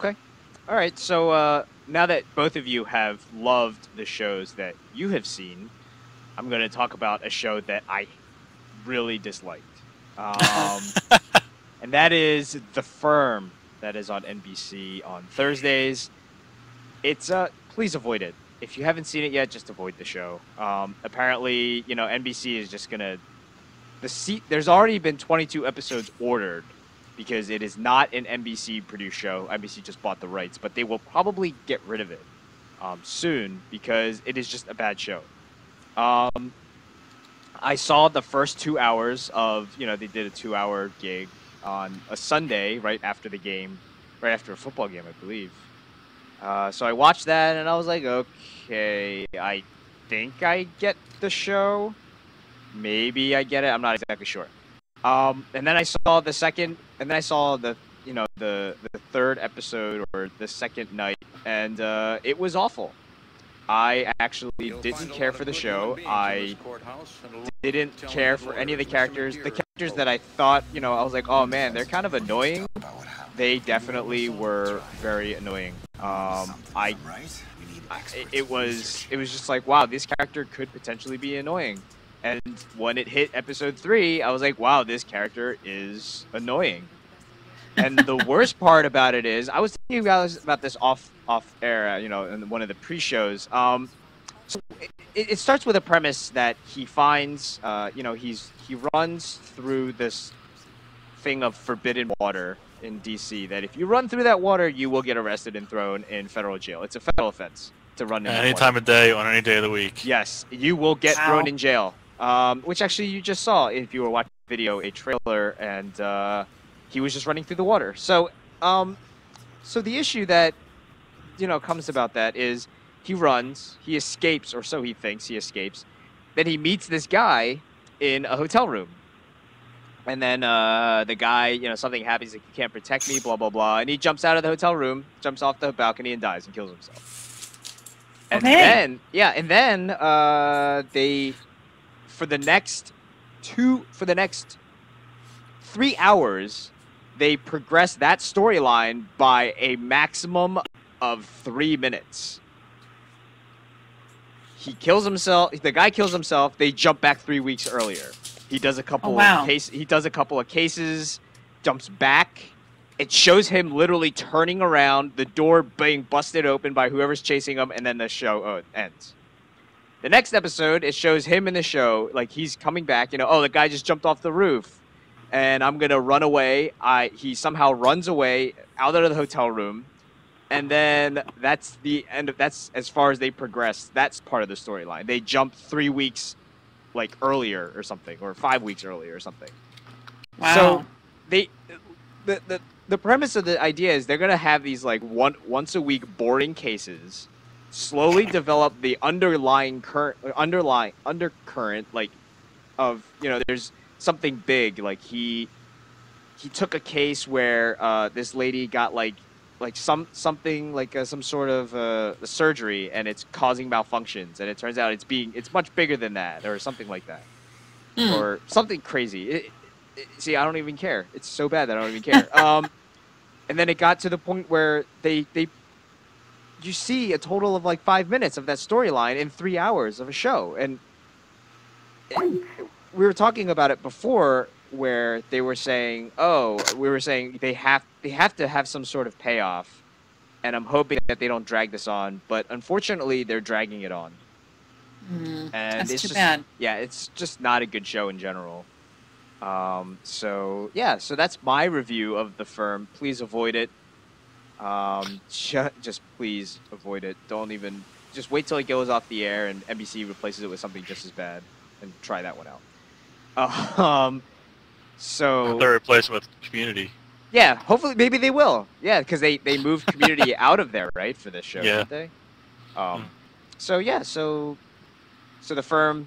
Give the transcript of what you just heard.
Okay. All right. So now that both of you have loved the shows that you have seen, I'm going to talk about a show that I really disliked. Um, and that is The Firm, that is on NBC on Thursdays. It's please avoid it. If you haven't seen it yet, just avoid the show. Apparently, NBC is just gonna there's already been 22 episodes ordered because it is not an NBC produced show. NBC just bought the rights, but they will probably get rid of it soon because it is just a bad show. I saw the first 2 hours of, they did a 2-hour gig on a Sunday right after the game, right after a football game, I believe. So I watched that and I was like, okay, I think I get the show. Maybe I get it. I'm not exactly sure. And then I saw the second, and then I saw the third episode or the second night, and it was awful. I actually didn't care for the show. I didn't care for any of the characters. The characters that I thought, I was like, oh man, they're kind of annoying. They definitely were very annoying. It was just like, wow, this character could potentially be annoying. And when it hit episode 3, I was like, wow, this character is annoying. And the worst part about it is, I was thinking about this off air, in one of the pre-shows. So it starts with a premise that he finds, he runs through this thing of forbidden water in DC. That if you run through that water, you will get arrested and thrown in federal jail. It's a federal offense to run in any time of day on any day of the week. Yes, you will get thrown in jail. Which actually you just saw if you were watching the video, a trailer, and he was just running through the water. So, so the issue that comes about that is he runs, he escapes, or so he thinks he escapes. Then he meets this guy in a hotel room, and then the guy, something happens, like, you can't protect me, blah blah blah, and he jumps out of the hotel room, jumps off the balcony, and dies and kills himself. And then they. For the next 3 hours, they progress that storyline by a maximum of 3 minutes. He kills himself. The guy kills himself. They jump back 3 weeks earlier. He does a couple of cases, jumps back. It shows him literally turning around, the door being busted open by whoever's chasing him, and then the show ends. The next episode, it shows him in the show, like he's coming back, the guy just jumped off the roof, and I'm gonna run away. He somehow runs away out of the hotel room, and then that's the end of, that's as far as they progress. That's part of the storyline. They jump 3 weeks, like earlier or something, or 5 weeks earlier or something. Wow. So the premise of the idea is they're gonna have these like once a week boring cases. Slowly develop the underlying undercurrent, like, of there's something big. Like he took a case where this lady got some sort of surgery, and it's causing malfunctions, and it turns out it's much bigger than that, or something like that, or something crazy. See, I don't even care. It's so bad that I don't even care. And then it got to the point where you see a total of like 5 minutes of that storyline in 3 hours of a show. And we were talking about it before, where they were saying, they have to have some sort of payoff. And I'm hoping that they don't drag this on, but unfortunately they're dragging it on. And that's it's too just, bad. Yeah, it's just not a good show in general. So that's my review of The Firm. Please avoid it. Just please avoid it. Just wait till it goes off the air and NBC replaces it with something just as bad, and try that one out. So They're replacing with Community. Yeah, hopefully, maybe they will. Yeah, because they moved Community out of there, right, for this show, didn't they? So The Firm,